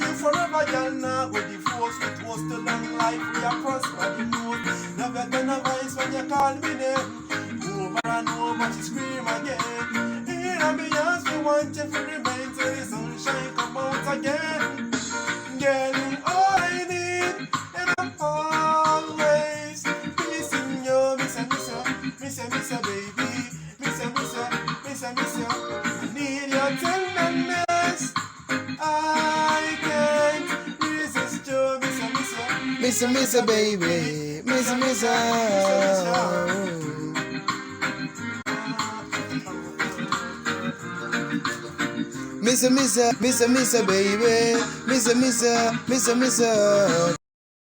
you forever, girl. Now go divorce. We toast to long life. We are prosper the most. Never gonna voice when you call me name. Over and over, she scream again. In ambiance, we want you to remain till the sunshine come out again. Girl, all I need, and I'm always missing you, miss you, baby, miss you. I need your tenderness. I can't resist you, miss you, baby, miss you. Miss you, baby, miss you,